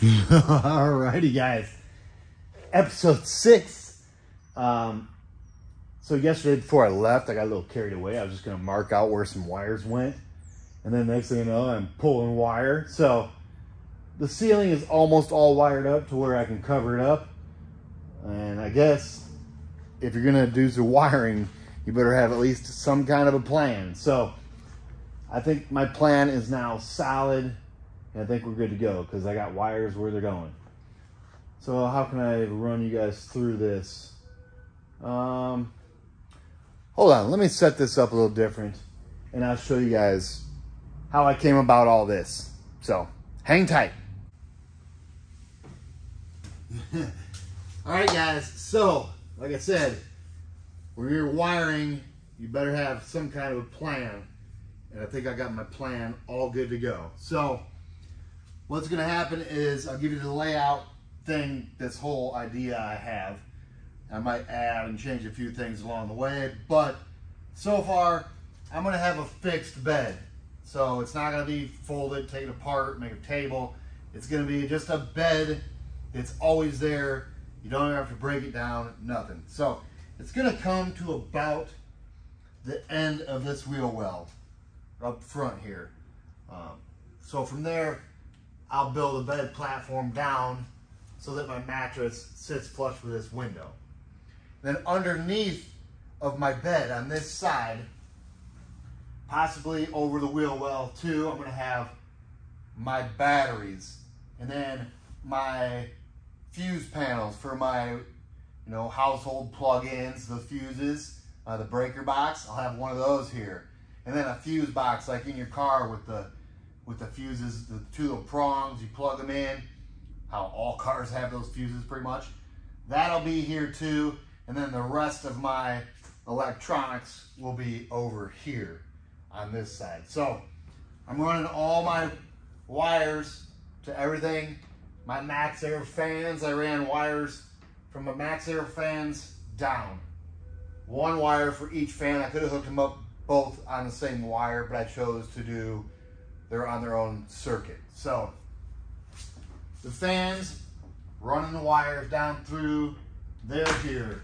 Alrighty, guys. Episode 6. So yesterday before I left, I got a little carried away. I was just going to mark out where some wires went. And then next thing you know, I'm pulling wire. So the ceiling is almost all wired up to where I can cover it up. And I guess if you're going to do some wiring, you better have at least some kind of a plan. So I think my plan is now solid. And I think we're good to go because I got wires where they're going. So how can I run you guys through this? Hold on, let me set this up a little different and I'll show you guys how I came about all this. So hang tight. All right, guys. So like I said, when you're wiring, you better have some kind of a plan. And I think I got my plan all good to go. So what's going to happen is I'll give you the layout thing, this whole idea I have. I might add and change a few things along the way, but so far I'm going to have a fixed bed. So it's not going to be folded, take it apart, make a table. It's going to be just a bed that's always there. You don't have to break it down, nothing. So it's going to come to about the end of this wheel well up front here. So from there, I'll build a bed platform down so that my mattress sits flush with this window. Then underneath of my bed on this side, possibly over the wheel well too, I'm going to have my batteries and then my fuse panels for my household plug-ins, the fuses, the breaker box. I'll have one of those here. And then a fuse box like in your car with the fuses, the two little prongs, you plug them in. How all cars have those fuses pretty much. That'll be here too. And then the rest of my electronics will be over here on this side. So I'm running all my wires to everything. My MaxxAir fans, I ran wires from my MaxxAir fans down. One wire for each fan. I could have hooked them up both on the same wire, but I chose to do, they're on their own circuit. So the fans, running the wires down through, they're here.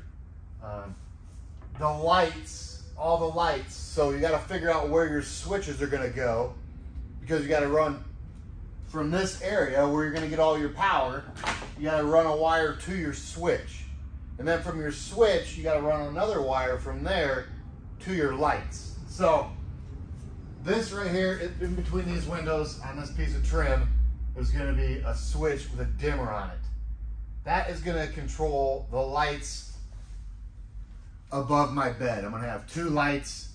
The lights, all the lights. So you got to figure out where your switches are going to go because you got to run from this area where you're going to get all your power. You got to run a wire to your switch. And then from your switch, you got to run another wire from there to your lights. So this right here, in between these windows on this piece of trim, there's going to be a switch with a dimmer on it. That is going to control the lights above my bed. I'm going to have two lights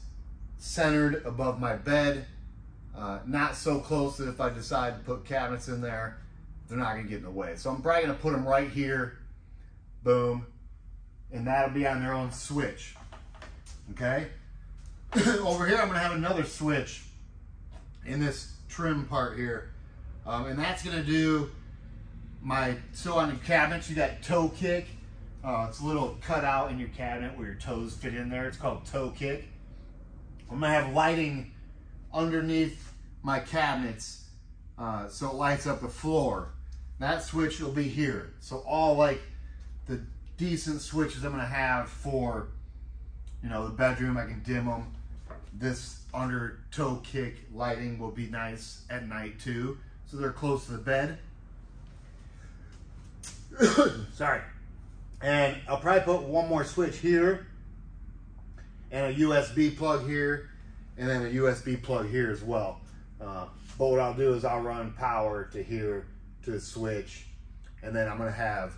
centered above my bed, not so close that if I decide to put cabinets in there, they're not going to get in the way. So I'm probably going to put them right here, boom, and that'll be on their own switch, okay? Over here, I'm going to have another switch in this trim part here, and that's going to do so on the cabinets, you got toe kick. It's a little cutout in your cabinet where your toes fit in there. It's called toe kick. I'm going to have lighting underneath my cabinets so it lights up the floor. That switch will be here. So all like the decent switches I'm going to have for the bedroom, I can dim them. This under toe kick lighting will be nice at night too. So they're close to the bed. Sorry. And I'll probably put one more switch here and a USB plug here and then a USB plug here as well. But what I'll do is I'll run power to here to the switch, and then I'm going to have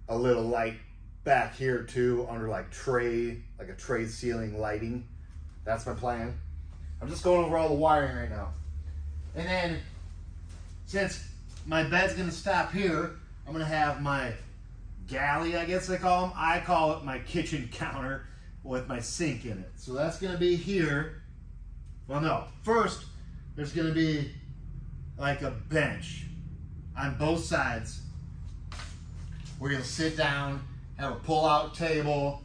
a little light back here too under like a tray ceiling lighting. That's my plan. I'm just going over all the wiring right now. And then since my bed's going to stop here, I'm going to have my galley, I guess they call them. I call it my kitchen counter with my sink in it. So that's going to be here. Well, no. First, there's going to be like a bench on both sides where you'll sit down, have a pull-out table.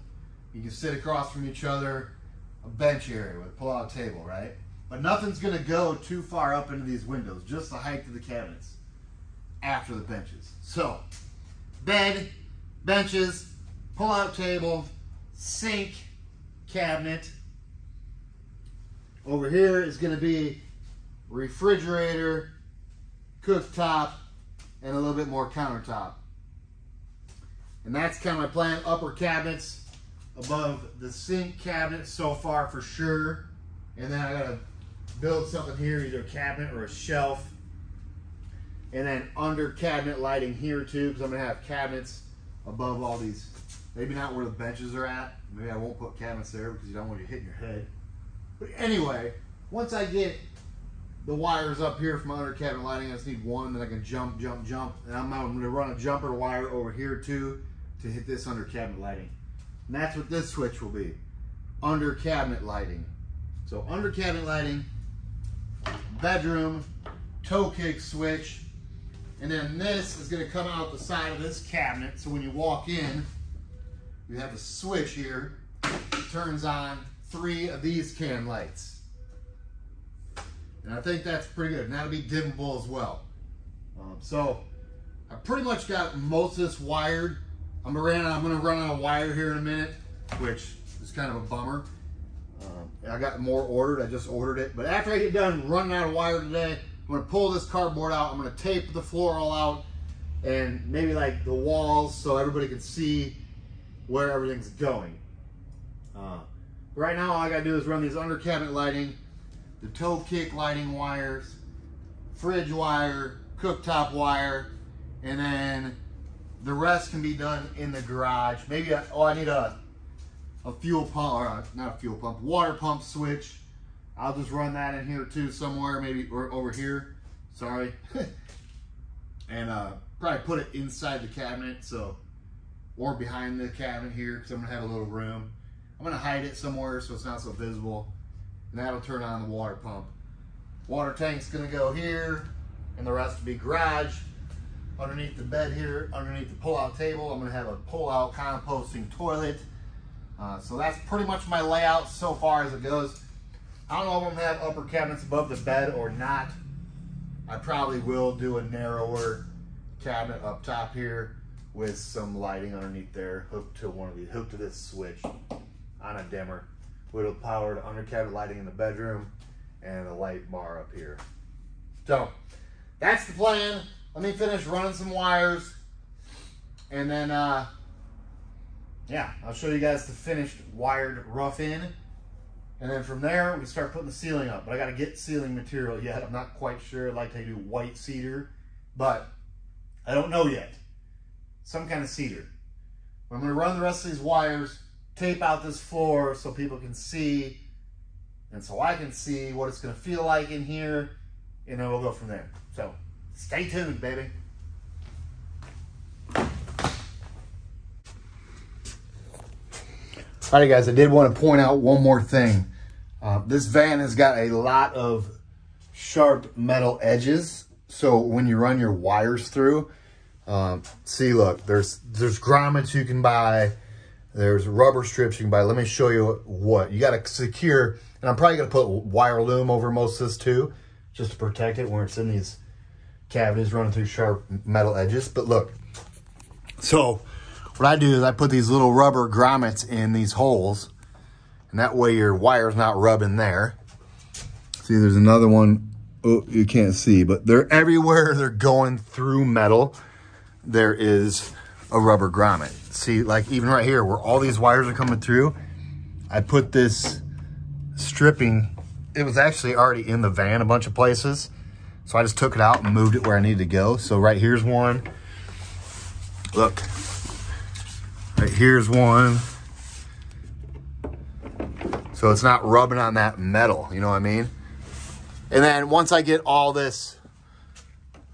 You can sit across from each other, a bench area with a pull-out table, right? But nothing's going to go too far up into these windows, just the height of the cabinets. after the benches. So, bed, benches, pull-out table, sink, cabinet. Over here is going to be refrigerator, cooktop, and a little bit more countertop. And that's kind of my plan. Upper cabinets above the sink cabinet so far for sure. And then I got to build something here, either a cabinet or a shelf. And then under cabinet lighting here too, because I'm going to have cabinets above all these. Maybe not where the benches are at. Maybe I won't put cabinets there because you don't want you hitting your head. But anyway, once I get the wires up here from under cabinet lighting, I just need one that I can jump. And I'm going to run a jumper wire over here too to hit this under cabinet lighting. And that's what this switch will be. Under cabinet lighting. So under cabinet lighting, bedroom, toe kick switch, and then this is going to come out the side of this cabinet. So when you walk in, you have a switch here. It turns on 3 of these can lights. And I think that's pretty good. And that'll be dimmable as well. So I pretty much got most of this wired. I'm gonna run out of wire here in a minute, which is kind of a bummer. I got more ordered. I just ordered it. But after I get done running out of wire today, I'm gonna pull this cardboard out. I'm gonna tape the floor all out and maybe like the walls so everybody can see where everything's going. Right now, all I gotta do is run these under cabinet lighting, the toe kick lighting wires, fridge wire, cooktop wire, and then the rest can be done in the garage. Maybe I need a fuel pump, or not a fuel pump, water pump switch. I'll just run that in here too somewhere, maybe or over here. Sorry. And probably put it inside the cabinet, so, or behind the cabinet here, because I'm gonna have a little room. I'm gonna hide it somewhere so it's not so visible, and that'll turn on the water pump. Water tank's gonna go here, and the rest will be garage. Underneath the bed here, underneath the pull-out table, I'm gonna have a pull-out composting toilet. So that's pretty much my layout so far as it goes. I don't know if I'm gonna have upper cabinets above the bed or not. I probably will do a narrower cabinet up top here with some lighting underneath there, hooked to this switch on a dimmer, with a powered under cabinet lighting in the bedroom and a light bar up here. So that's the plan. Let me finish running some wires, and then yeah, I'll show you guys the finished wired rough in, and then from there we start putting the ceiling up. But I got to get ceiling material yet. I'm not quite sure. I'd like to do white cedar, but I don't know yet. Some kind of cedar. I'm going to run the rest of these wires, tape out this floor so people can see, and so I can see what it's going to feel like in here, and then we'll go from there. So stay tuned, baby. Alright guys, I did want to point out one more thing. This van has got a lot of sharp metal edges, so when you run your wires through, see, look, there's grommets you can buy, there's rubber strips you can buy. Let me show you what you got to secure, and I'm probably going to put wire loom over most of this too, just to protect it when it's in these cavities running through sharp metal edges. But look, so what I do is I put these little rubber grommets in these holes, and that way your wire's not rubbing there. See, there's another one. Oh, you can't see, but they're everywhere. They're going through metal. There is a rubber grommet. See, like even right here where all these wires are coming through, I put this stripping. It was actually already in the van a bunch of places, so I just took it out and moved it where I needed to go. So right here's one. Look. Right here's one. So it's not rubbing on that metal, you know what I mean? And then once I get all this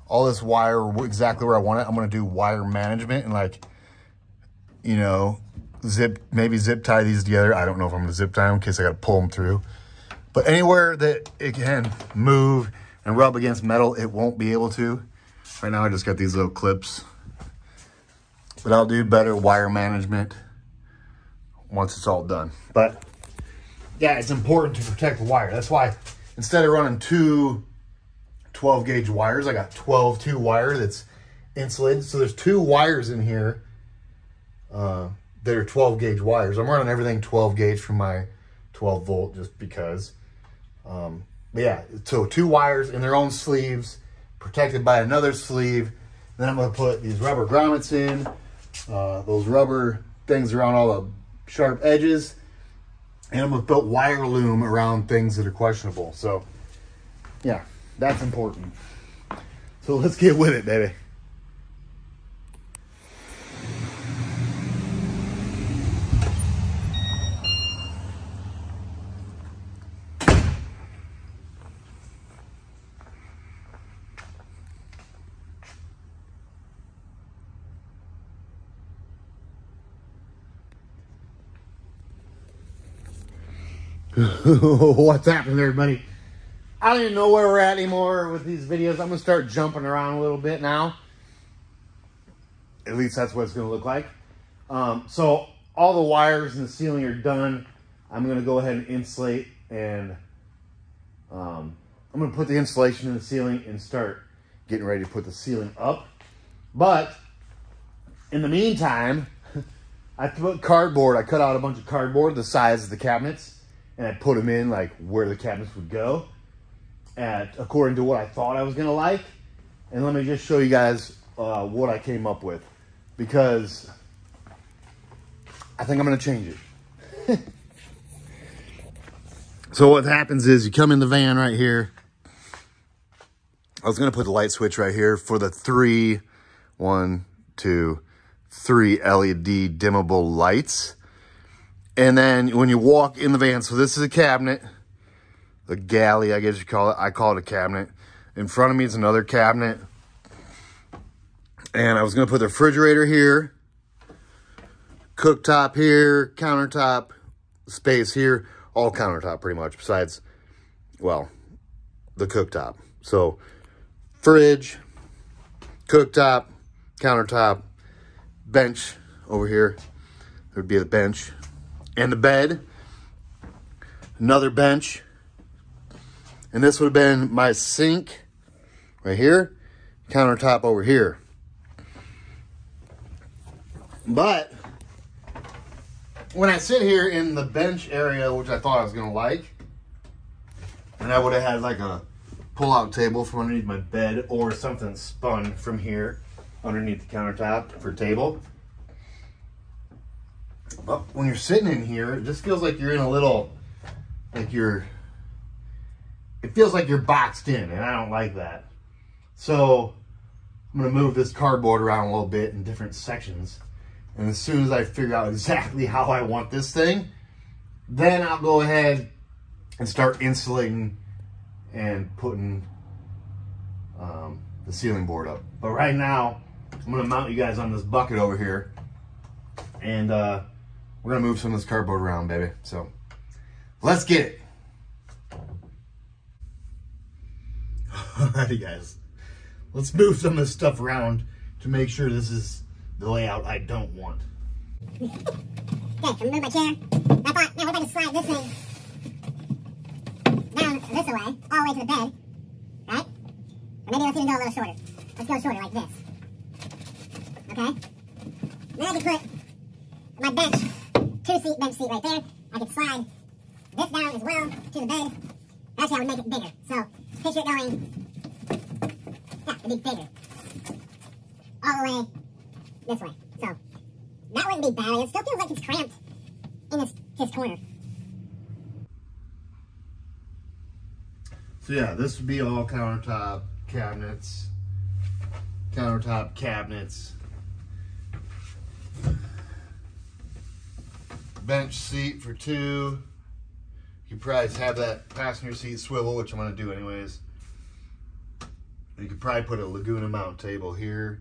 wire exactly where I want it, I'm gonna do wire management and, like, you know, maybe zip tie these together. I don't know if I'm gonna zip tie them in case I gotta pull them through. But anywhere that it can move and rub against metal, it won't be able to. Right now I just got these little clips. But I'll do better wire management once it's all done. But yeah, it's important to protect the wire. That's why instead of running two 12 gauge wires, I got 12-2 wire that's insulated. So there's 2 wires in here that are 12 gauge wires. I'm running everything 12 gauge from my 12 volt just because. But yeah, so 2 wires in their own sleeves, protected by another sleeve. Then I'm going to put these rubber grommets in, those rubber things around all the sharp edges. And I'm going to put wire loom around things that are questionable. So yeah, that's important. So let's get with it, baby. What's happening there, everybody? I don't even know where we're at anymore with these videos. I'm going to start jumping around a little bit now. At least that's what it's going to look like. So all the wires and the ceiling are done. I'm going to go ahead and insulate, and I'm going to put the insulation in the ceiling and start getting ready to put the ceiling up. But in the meantime, I put cardboard. I cut out a bunch of cardboard the size of the cabinets, and I put them in like where the cabinets would go, according to what I thought I was gonna like. And let me just show you guys what I came up with, because I think I'm gonna change it. So what happens is you come in the van right here. I was gonna put the light switch right here for the 3 LED dimmable lights. And then when you walk in the van, so this is a cabinet, the galley, I guess you call it. I call it a cabinet. In front of me is another cabinet. And I was going to put the refrigerator here, cooktop here, countertop, space here, all countertop pretty much, besides, well, the cooktop. So fridge, cooktop, countertop, bench over here. There would be the bench. And the bed, another bench. And this would have been my sink right here, countertop over here. But when I sit here in the bench area, which I thought I was gonna like, and I would have had like a pull-out table from underneath my bed, or something spun from here underneath the countertop for table. But when you're sitting in here, it just feels like you're in a little, it feels like you're boxed in, and I don't like that. So I'm gonna move this cardboard around a little bit in different sections. And as soon as I figure out exactly how I want this thing, then I'll go ahead and start insulating and putting the ceiling board up. But right now, I'm gonna mount you guys on this bucket over here, and we're gonna move some of this cardboard around, baby. So let's get it. Alrighty, guys. Let's move some of this stuff around to make sure this is the layout I don't want. Okay, I'm gonna move my chair. I thought, man, what if I just slide this thing down this way, all the way to the bed, right? Or maybe let's even go a little shorter. Let's go shorter, like this. Okay? Then I can put my bench, 2-seat bench seat right there. I could slide this down as well to the bed. Actually, I would make it bigger. So, picture it going, yeah, it'd be bigger. All the way this way. So, that wouldn't be bad. It still feels like it's cramped in this corner. So yeah, this would be all countertop cabinets. Countertop cabinets. Bench seat for 2. You could probably have that passenger seat swivel, which I'm going to do anyways. You could probably put a Laguna mount table here.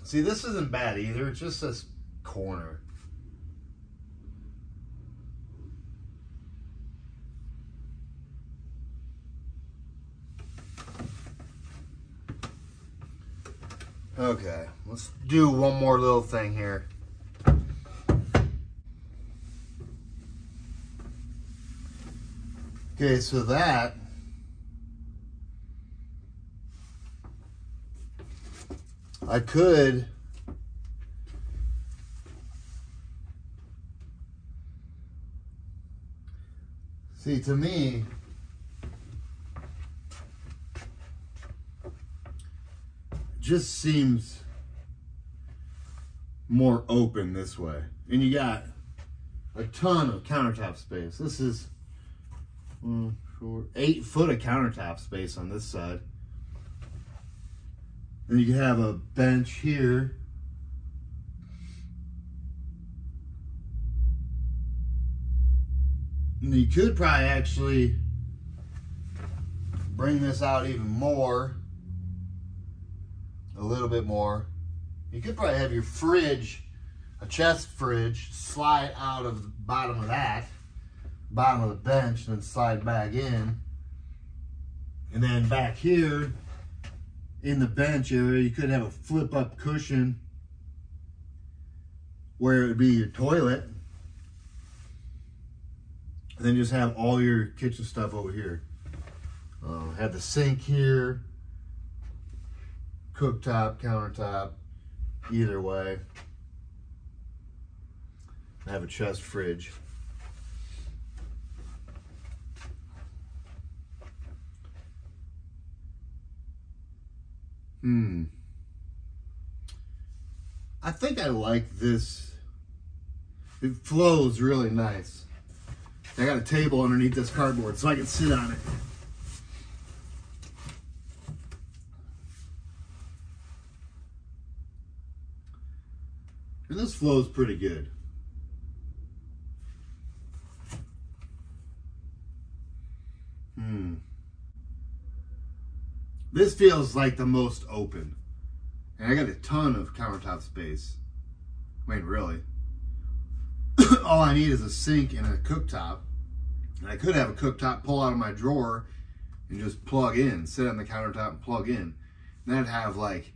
See, this isn't bad either. It's just this corner. Okay, let's do one more little thing here. Okay, so that I could see, to me, it just seems more open this way. And you got a ton of countertop space. This is 8 foot of countertop space on this side. And you can have a bench here. And you could probably actually bring this out even more, a little bit more. You could probably have your fridge, a chest fridge, slide out of the bottom of that, bottom of the bench, and then slide back in. And then back here in the bench area, you could have a flip up cushion where it would be your toilet. And then just have all your kitchen stuff over here. Have the sink here, cooktop, countertop, either way. I have a chest fridge. I think I like this. It flows really nice. I got a table underneath this cardboard so I can sit on it. And this flows pretty good. This feels like the most open. And I got a ton of countertop space. I mean, really. All I need is a sink and a cooktop. And I could have a cooktop pull out of my drawer and just plug in, sit on the countertop and plug in. And then I'd have like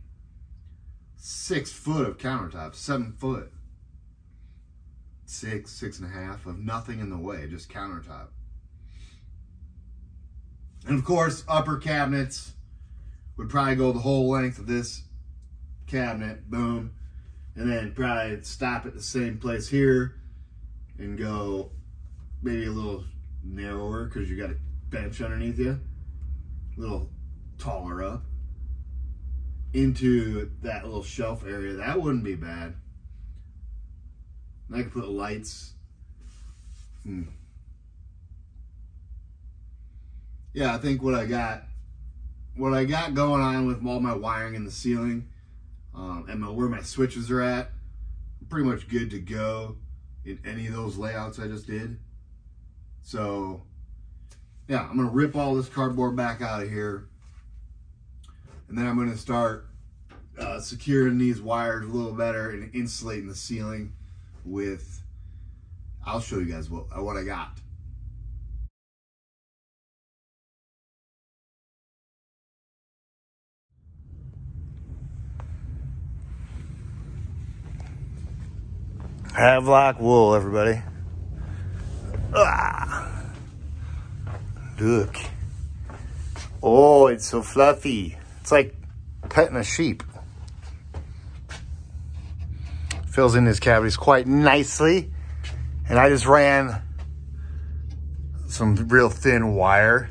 6 foot of countertop, 7 foot. 6.5 of nothing in the way, just countertop. And of course, upper cabinets would probably go the whole length of this cabinet, boom. And then probably stop at the same place here and go maybe a little narrower because you got a bench underneath you, a little taller up into that little shelf area. That wouldn't be bad. And I could put lights. Yeah, I think what I got going on with all my wiring in the ceiling and where my switches are at, I'm pretty much good to go in any of those layouts I just did. So yeah, I'm gonna rip all this cardboard back out of here, and then I'm gonna start securing these wires a little better and insulating the ceiling with, I'll show you guys what I got. Havelock wool, everybody. Look. Oh, it's so fluffy. It's like petting a sheep. Fills in his cavities quite nicely. And I just ran some real thin wire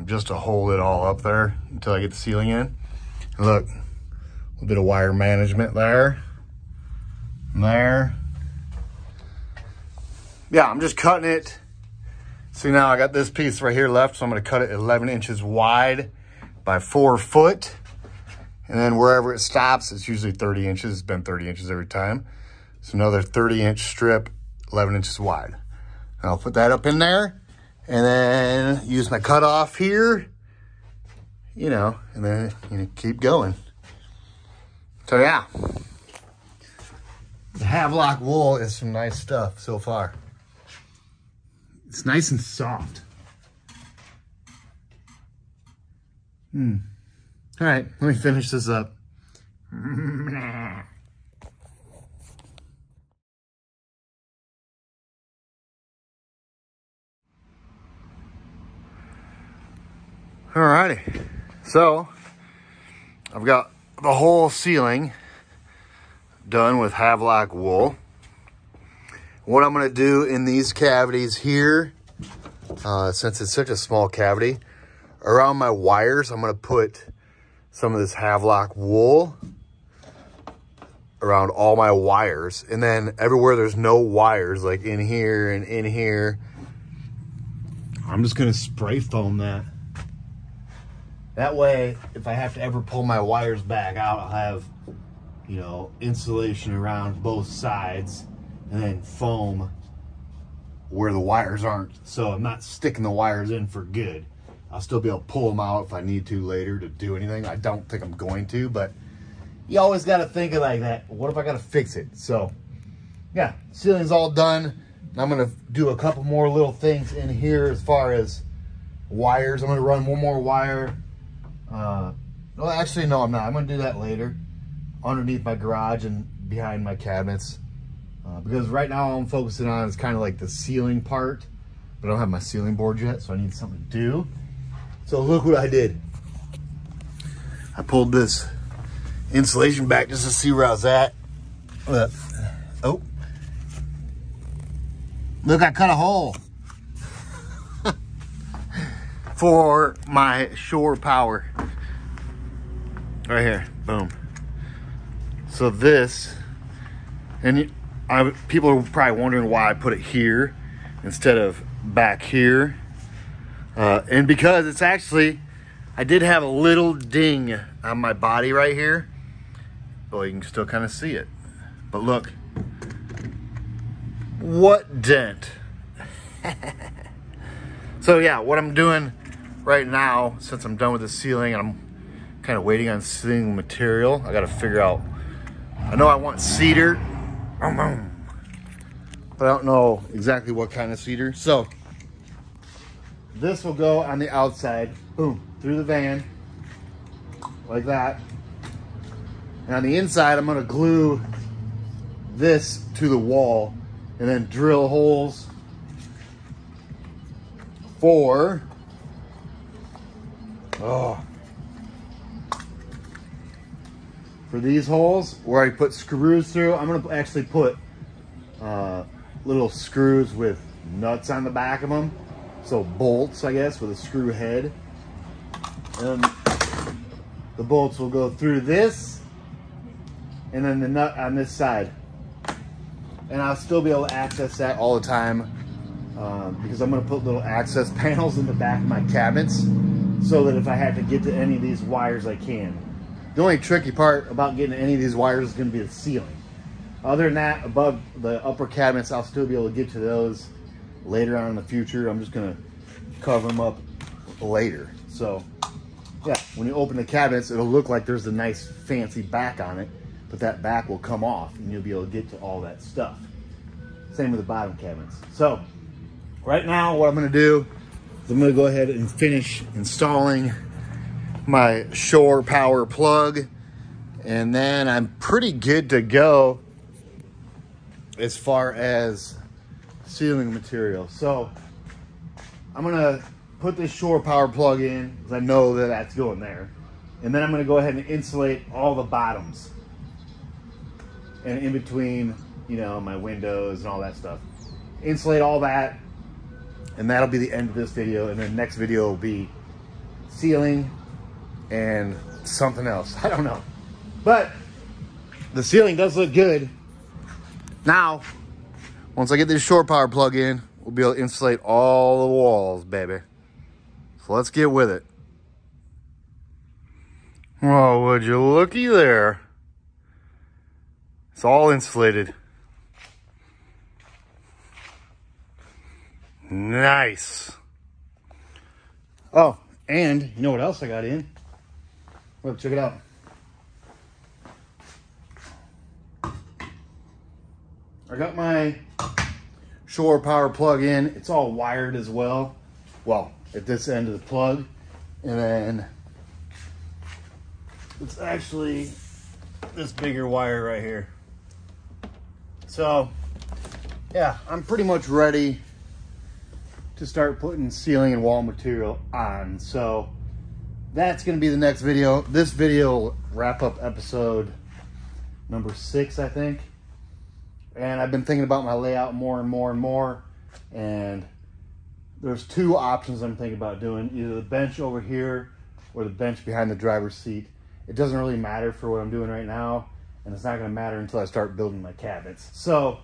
just to hold it all up there until I get the ceiling in. And look, a little bit of wire management there. There. Yeah, I'm just cutting it. See, now I got this piece right here left, so I'm going to cut it 11 inches wide by 4 foot. And then wherever it stops, it's usually 30 inches. It's been 30 inches every time. So another 30-inch strip, 11 inches wide. And I'll put that up in there and then use my cutoff here, you know, and then keep going. So yeah. The Havelock wool is some nice stuff so far. It's nice and soft. All right, let me finish this up. All righty, so I've got the whole ceiling done with Havelock wool. What I'm gonna do in these cavities here, since it's such a small cavity, around my wires, I'm gonna put some of this Havelock wool around all my wires. And then everywhere there's no wires, like in here and in here, I'm just gonna spray foam that. That way, if I have to ever pull my wires back out, I'll have, you know, insulation around both sides and then foam where the wires aren't. So I'm not sticking the wires in for good. I'll still be able to pull them out if I need to later to do anything. I don't think I'm going to, but you always got to think of like that. What if I got to fix it? So yeah, ceiling's all done. I'm going to do a couple more little things in here as far as wires. I'm going to run one more wire. Well, actually, no, I'm not. I'm going to do that later underneath my garage and behind my cabinets. Because right now all I'm focusing on is kind of like the ceiling part. But I don't have my ceiling board yet, so I need something to do. So look what I did. I pulled this insulation back just to see where I was at. Oh. Look, I cut a hole for my shore power. Right here, boom. So this, and people are probably wondering why I put it here instead of back here. And because it's actually, I did have a little ding on my body right here. Well, you can still kind of see it. But look, what dent. So yeah, what I'm doing right now, since I'm done with the ceiling and I'm kind of waiting on ceiling material, I got to figure out, I know I want cedar, but I don't know exactly what kind of cedar. So this will go on the outside, boom, through the van, like that. And on the inside, I'm gonna glue this to the wall and then drill holes for, for these holes where I put screws through. I'm gonna actually put little screws with nuts on the back of them. So bolts, I guess, with a screw head. And the bolts will go through this and then the nut on this side. And I'll still be able to access that all the time because I'm gonna put little access panels in the back of my cabinets so that if I have to get to any of these wires, I can. The only tricky part about getting to any of these wires is gonna be the ceiling. Other than that, above the upper cabinets, I'll still be able to get to those later on in the future. I'm just gonna cover them up later. So yeah, when you open the cabinets, it'll look like there's a nice fancy back on it, but that back will come off and you'll be able to get to all that stuff. Same with the bottom cabinets. So right now what I'm gonna do is I'm gonna go ahead and finish installing my shore power plug, and then I'm pretty good to go as far as ceiling material. So I'm gonna put this shore power plug in because I know that that's going there, and then I'm gonna go ahead and insulate all the bottoms and in between, you know, my windows and all that stuff. Insulate all that, and that'll be the end of this video. And then next video will be ceiling and something else. I don't know, but the ceiling does look good. Now, once I get this shore power plug in, we'll be able to insulate all the walls, baby. So let's get with it. Oh, would you looky there? It's all insulated. Nice. Oh, and you know what else I got in? Look, check it out. I got my shore power plug in. It's all wired as well. Well, at this end of the plug. And then it's actually this bigger wire right here. So yeah, I'm pretty much ready to start putting ceiling and wall material on. So that's going to be the next video. This video will wrap up episode number 6, I think. And I've been thinking about my layout more and more and more. And there's 2 options I'm thinking about doing. Either the bench over here or the bench behind the driver's seat. It doesn't really matter for what I'm doing right now. And it's not going to matter until I start building my cabinets. So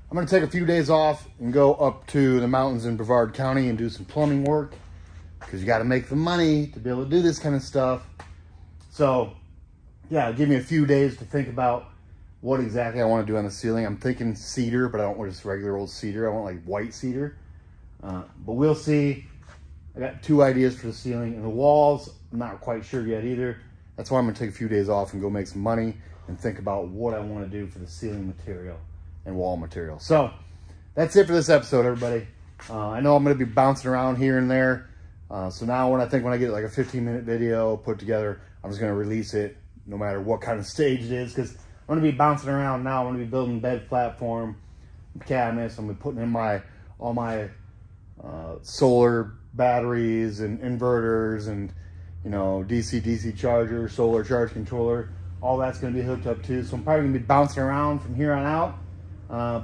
I'm going to take a few days off and go up to the mountains in Brevard County and do some plumbing work. Because you got to make the money to be able to do this kind of stuff. So yeah, give me a few days to think about what exactly I want to do on the ceiling. I'm thinking cedar, but I don't want just regular old cedar. I want like white cedar. But we'll see. I got 2 ideas for the ceiling. And the walls, I'm not quite sure yet either. That's why I'm going to take a few days off and go make some money and think about what I want to do for the ceiling material and wall material. So that's it for this episode, everybody. I know I'm going to be bouncing around here and there. So now when I get like a 15-minute video put together, I'm just going to release it no matter what kind of stage it is, because I'm going to be bouncing around now. I'm going to be building bed platform, cabinets. I'm going to be putting in all my solar batteries and inverters and, you know, DC charger, solar charge controller. All that's going to be hooked up too. So I'm probably going to be bouncing around from here on out.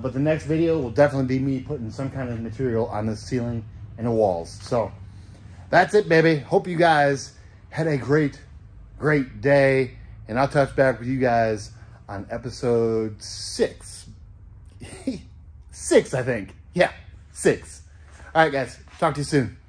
But the next video will definitely be me putting some kind of material on the ceiling and the walls. So that's it, baby. Hope you guys had a great day. And I'll touch back with you guys on episode 6. 6, I think. Yeah, 6. All right, guys. Talk to you soon.